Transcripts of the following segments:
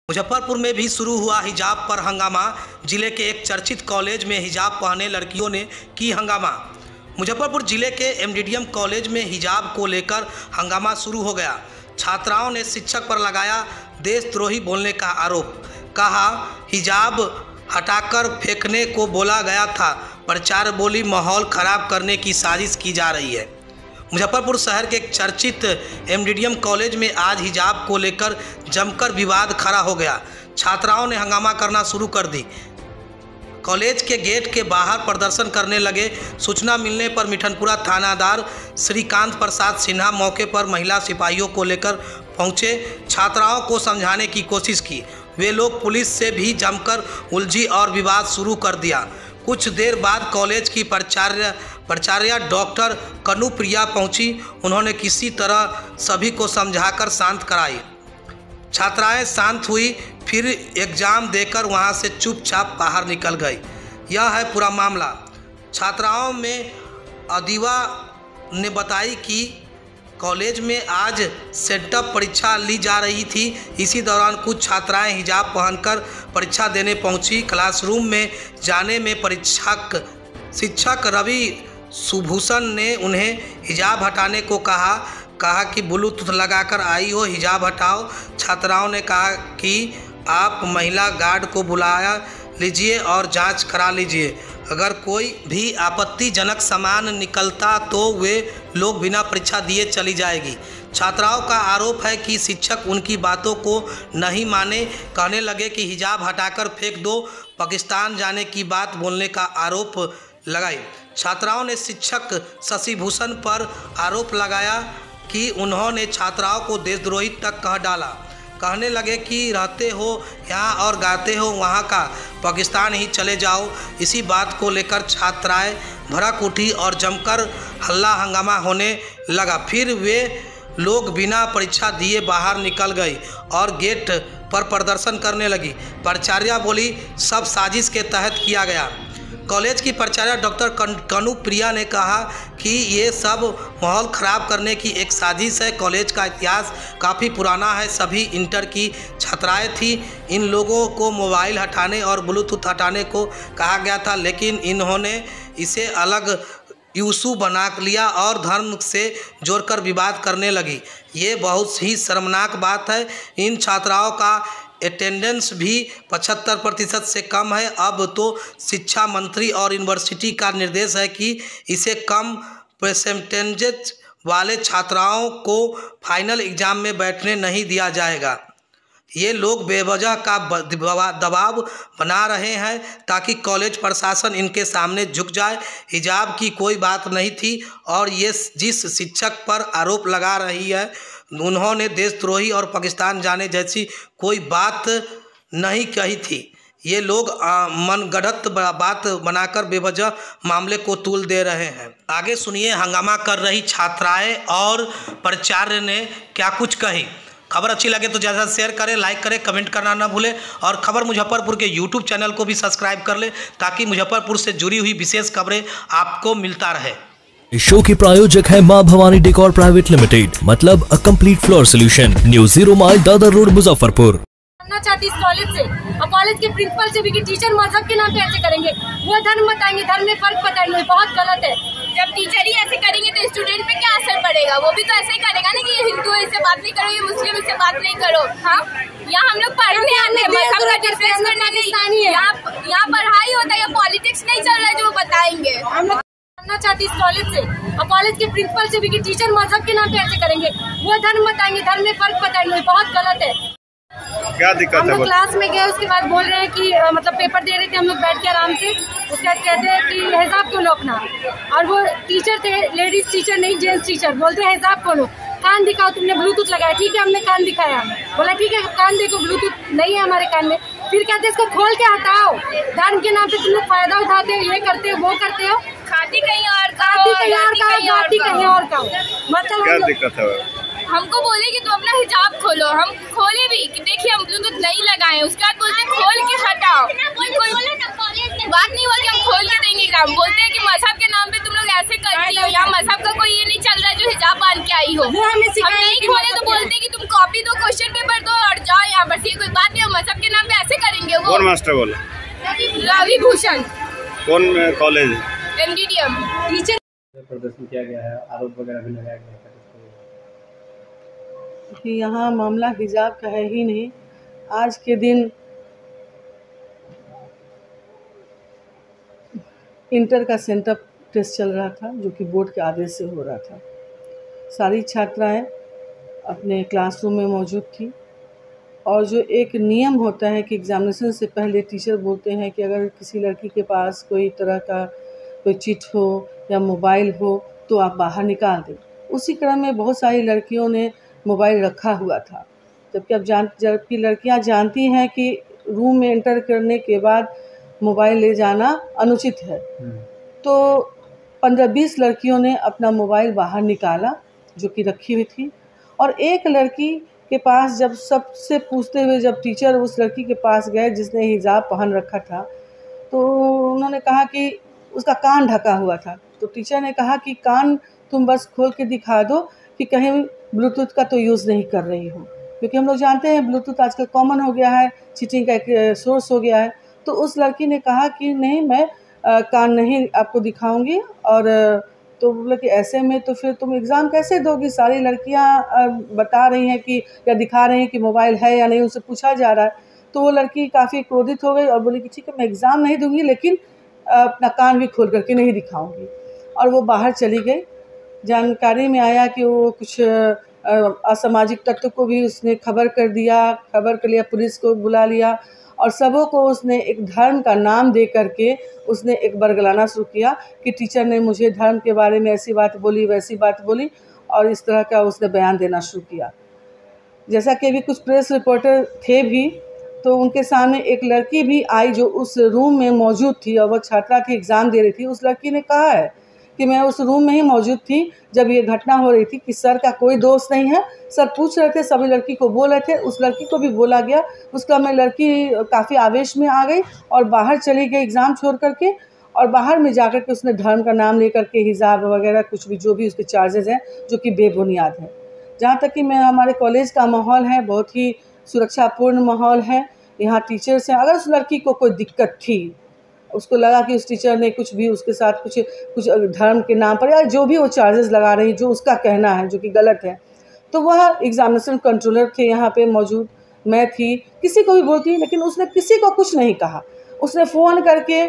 मुजफ्फरपुर में भी शुरू हुआ हिजाब पर हंगामा। जिले के एक चर्चित कॉलेज में हिजाब पहने लड़कियों ने की हंगामा। मुजफ्फरपुर जिले के एमडीडीएम कॉलेज में हिजाब को लेकर हंगामा शुरू हो गया। छात्राओं ने शिक्षक पर लगाया देशद्रोही बोलने का आरोप। कहा हिजाब हटाकर फेंकने को बोला गया था। प्रचार बोली माहौल खराब करने की साजिश की जा रही है। मुजफ्फरपुर शहर के एक चर्चित एमडीडीएम कॉलेज में आज हिजाब को लेकर जमकर विवाद खड़ा हो गया। छात्राओं ने हंगामा करना शुरू कर दी। कॉलेज के गेट के बाहर प्रदर्शन करने लगे। सूचना मिलने पर मिठनपुरा थानादार श्रीकांत प्रसाद सिन्हा मौके पर महिला सिपाहियों को लेकर पहुंचे। छात्राओं को समझाने की कोशिश की। वे लोग पुलिस से भी जमकर उलझी और विवाद शुरू कर दिया। कुछ देर बाद कॉलेज की प्राचार्य डॉक्टर कनुप्रिया पहुंची। उन्होंने किसी तरह सभी को समझाकर शांत कराई। छात्राएं शांत हुई, फिर एग्जाम देकर वहां से चुपचाप बाहर निकल गई। यह है पूरा मामला। छात्राओं में अदीवा ने बताई कि कॉलेज में आज सेटअप परीक्षा ली जा रही थी। इसी दौरान कुछ छात्राएं हिजाब पहनकर परीक्षा देने पहुंची। क्लासरूम में जाने में शिक्षक रवि सुभूषण ने उन्हें हिजाब हटाने को कहा कि ब्लूटूथ लगाकर आई हो, हिजाब हटाओ। छात्राओं ने कहा कि आप महिला गार्ड को बुलाया लीजिए और जांच करा लीजिए। अगर कोई भी आपत्तिजनक सामान निकलता तो वे लोग बिना परीक्षा दिए चली जाएगी। छात्राओं का आरोप है कि शिक्षक उनकी बातों को नहीं माने। कहने लगे कि हिजाब हटाकर फेंक दो, पाकिस्तान जाने की बात बोलने का आरोप लगाई। छात्राओं ने शिक्षक शशिभूषण पर आरोप लगाया कि उन्होंने छात्राओं को देशद्रोही तक कह डाला। कहने लगे कि रहते हो यहाँ और गाते हो वहाँ का, पाकिस्तान ही चले जाओ। इसी बात को लेकर छात्राएं भड़क उठी और जमकर हल्ला हंगामा होने लगा। फिर वे लोग बिना परीक्षा दिए बाहर निकल गई और गेट पर प्रदर्शन करने लगी। प्राचार्य बोली सब साजिश के तहत किया गया। कॉलेज की प्राचार्य डॉक्टर कनुप्रिया ने कहा कि ये सब माहौल ख़राब करने की एक साजिश है। कॉलेज का इतिहास काफ़ी पुराना है। सभी इंटर की छात्राएं थी। इन लोगों को मोबाइल हटाने और ब्लूटूथ हटाने को कहा गया था, लेकिन इन्होंने इसे अलग इशू बना लिया और धर्म से जोड़कर विवाद करने लगी। ये बहुत ही शर्मनाक बात है। इन छात्राओं का अटेंडेंस भी 75% से कम है। अब तो शिक्षा मंत्री और यूनिवर्सिटी का निर्देश है कि इसे कम परसेंटेज वाले छात्राओं को फाइनल एग्जाम में बैठने नहीं दिया जाएगा। ये लोग बेवजह का दबाव बना रहे हैं ताकि कॉलेज प्रशासन इनके सामने झुक जाए। हिजाब की कोई बात नहीं थी और ये जिस शिक्षक पर आरोप लगा रही है उन्होंने देशद्रोही और पाकिस्तान जाने जैसी कोई बात नहीं कही थी। ये लोग मनगढ़ंत बात बनाकर बेवजह मामले को तूल दे रहे हैं। आगे सुनिए हंगामा कर रही छात्राएं और प्राचार्य ने क्या कुछ कही। खबर अच्छी लगे तो ज़्यादा शेयर करें, लाइक करें, कमेंट करना ना भूलें और खबर मुजफ्फरपुर के यूट्यूब चैनल को भी सब्सक्राइब कर लें ताकि मुजफ्फरपुर से जुड़ी हुई विशेष खबरें आपको मिलता रहे। इस शो के प्रायोजक है मां भवानी डेकोर प्राइवेट लिमिटेड, मतलब a complete floor solution, new 0 mile Dadar road Muzaffarpur. चाहती इस कॉलेज से और कॉलेज के प्रिंसिपल से भी कि टीचर मजहब के नाम पे ऐसे करेंगे, वो धर्म बताएंगे, धर्म में फर्क बताएंगे, बहुत गलत है। जब टीचर ही ऐसे करेंगे तो स्टूडेंट पे क्या असर पड़ेगा? वो भी तो ऐसे ही करेगा ना कि ये हिंदू है इससे बात नहीं करो, ये मुस्लिम इससे बात नहीं करो। हाँ, यहाँ हम लोग पढ़ने आते हैं, मजहब का डिफरेंस करने के लिए। यहाँ पढ़ाई होता है, पॉलिटिक्स नहीं चल रहा है जो बताएंगे। हम लोग चाहती इस कॉलेज से और कॉलेज के प्रिंसिपल से भी कि टीचर मजहब के नाम पे ऐसे करेंगे, वो धर्म बताएंगे, धर्म में फर्क बताएंगे, बहुत गलत है। क्या दिक्कत है? हम लोग क्लास में गए, उसके बाद बोल रहे हैं कि मतलब पेपर दे रहे थे हम लोग बैठ के आराम से। उसके बाद कहते हैं कि हिजाब खोलो अपना, और वो टीचर थे, लेडीज टीचर नहीं जेंट्स टीचर, बोलते हैं हिजाब खोलो, कान दिखाओ, तुमने ब्लूटूथ लगाया। ठीक है, हमने कान दिखाया, बोला ठीक है कान देखो, ब्लूटूथ नहीं है हमारे कान में। फिर कहते हैं इसको खोल के हटाओ, धर्म के नाम पे तुम लोग फायदा उठाते हो, ये करते हो, वो करते हो। खाती कहीं और का, जाति कहीं और का, मतलब क्या दिक्कत है? हमको बोले कि तुम अपना हिजाब खोलो, हम खोले भी कि देखिए हम ब्लूटूथ नहीं लगाए। उसके बाद बोलते खोल के हटाओ, कोई बात नहीं बोलते हम खोल के देंगे काम। बोलते हैं कि मजहब के नाम पे तुम लोग ऐसे करती हो, यहाँ मजहब का कोई ये नहीं चल रहा है जो हिजाब बांध के आई हो। हम नहीं खोले तो बोलते कि तुम कॉपी दो, क्वेश्चन पेपर दो और जाओ यहाँ पर। कोई बात नहीं, मजहब के नाम पे ऐसे करेंगे वो। कौन मास्टर बोला? रवि भूषण। कौन कॉलेज? MDDM teacher. प्रदर्शन किया गया है, आरोप वगैरह भी लगाया गया है कि यहाँ मामला हिजाब का है ही नहीं। आज के दिन इंटर का सेंटर टेस्ट चल रहा था, जो कि बोर्ड के आदेश से हो रहा था। सारी छात्राएं अपने क्लासरूम में मौजूद थी और जो एक नियम होता है कि एग्जामिनेशन से पहले टीचर बोलते हैं कि अगर किसी लड़की के पास कोई तरह का कोई चिट हो या मोबाइल हो तो आप बाहर निकाल दें। उसी क्रम में बहुत सारी लड़कियों ने मोबाइल रखा हुआ था, जबकि लड़कियां जानती हैं कि रूम में एंटर करने के बाद मोबाइल ले जाना अनुचित है। तो 15-20 लड़कियों ने अपना मोबाइल बाहर निकाला जो कि रखी हुई थी, और एक लड़की के पास जब सबसे पूछते हुए जब टीचर उस लड़की के पास गए जिसने हिजाब पहन रखा था, तो उन्होंने कहा कि उसका कान ढका हुआ था। तो टीचर ने कहा कि कान तुम बस खोल के दिखा दो कि कहीं ब्लूटूथ का तो यूज़ नहीं कर रही हो, क्योंकि हम लोग जानते हैं ब्लूटूथ आजकल कॉमन हो गया है, चीटिंग का एक सोर्स हो गया है। तो उस लड़की ने कहा कि नहीं, मैं कान नहीं आपको दिखाऊंगी। और तो बोला कि ऐसे में तो फिर तुम एग्ज़ाम कैसे दोगी? सारी लड़कियां बता रही हैं कि या दिखा रही हैं कि मोबाइल है या नहीं, उनसे पूछा जा रहा है। तो वो लड़की काफ़ी क्रोधित हो गई और बोली कि ठीक है, मैं एग्ज़ाम नहीं दूंगी, लेकिन अपना कान भी खोल करके नहीं दिखाऊंगी। और वो बाहर चली गई। जानकारी में आया कि वो कुछ असामाजिक तत्व को भी उसने खबर कर लिया, पुलिस को बुला लिया और सबों को उसने एक धर्म का नाम दे करके उसने एक बरगलाना शुरू किया कि टीचर ने मुझे धर्म के बारे में ऐसी बात बोली, वैसी बात बोली, और इस तरह का उसने बयान देना शुरू किया। जैसा कि अभी कुछ प्रेस रिपोर्टर थे भी, तो उनके सामने एक लड़की भी आई जो उस रूम में मौजूद थी और वह छात्रा थी, एग्ज़ाम दे रही थी। उस लड़की ने कहा है कि मैं उस रूम में ही मौजूद थी जब ये घटना हो रही थी, कि सर का कोई दोष नहीं है। सर पूछ रहे थे, सभी लड़की को बोल रहे थे, उस लड़की को भी बोला गया। उसका में लड़की काफ़ी आवेश में आ गई और बाहर चली गई एग्ज़ाम छोड़ करके, और बाहर में जाकर के उसने धर्म का नाम लेकर के हिजाब वगैरह कुछ भी जो भी उसके चार्जेस हैं जो कि बेबुनियाद हैं। जहाँ तक कि मैं हमारे कॉलेज का माहौल है, बहुत ही सुरक्षापूर्ण माहौल है। यहाँ टीचर्स हैं। अगर उस लड़की को कोई दिक्कत थी, उसको लगा कि उस टीचर ने कुछ भी उसके साथ कुछ धर्म के नाम पर या जो भी वो चार्जेस लगा रही, जो उसका कहना है जो कि गलत है, तो वह एग्जामिनेशन कंट्रोलर थे यहाँ पे मौजूद, मैं थी, किसी को भी बोलती, लेकिन उसने किसी को कुछ नहीं कहा। उसने फ़ोन करके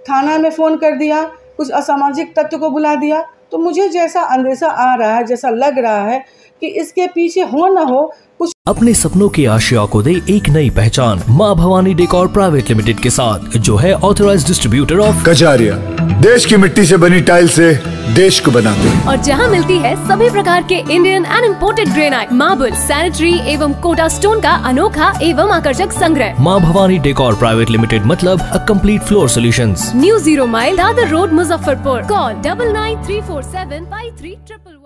थाना में फ़ोन कर दिया, कुछ असामाजिक तत्व को बुला दिया। तो मुझे जैसा अंदेशा आ रहा है, जैसा लग रहा है कि इसके पीछे हो न हो कुछ। अपने सपनों की आशिया को दे एक नई पहचान माँ भवानी डेकोर प्राइवेट लिमिटेड के साथ, जो है ऑथराइज्ड डिस्ट्रीब्यूटर ऑफ कजारिया। देश की मिट्टी से बनी टाइल से देश को बनाते हैं, और जहां मिलती है सभी प्रकार के Indian and imported granite, marble, sanitary एवं कोटा स्टोन का अनोखा एवं आकर्षक संग्रह। माँ भवानी डेकोर प्राइवेट लिमिटेड मतलब a complete floor solutions. New 0 mile Dadar road, Muzaffarpur. Call 9934753311।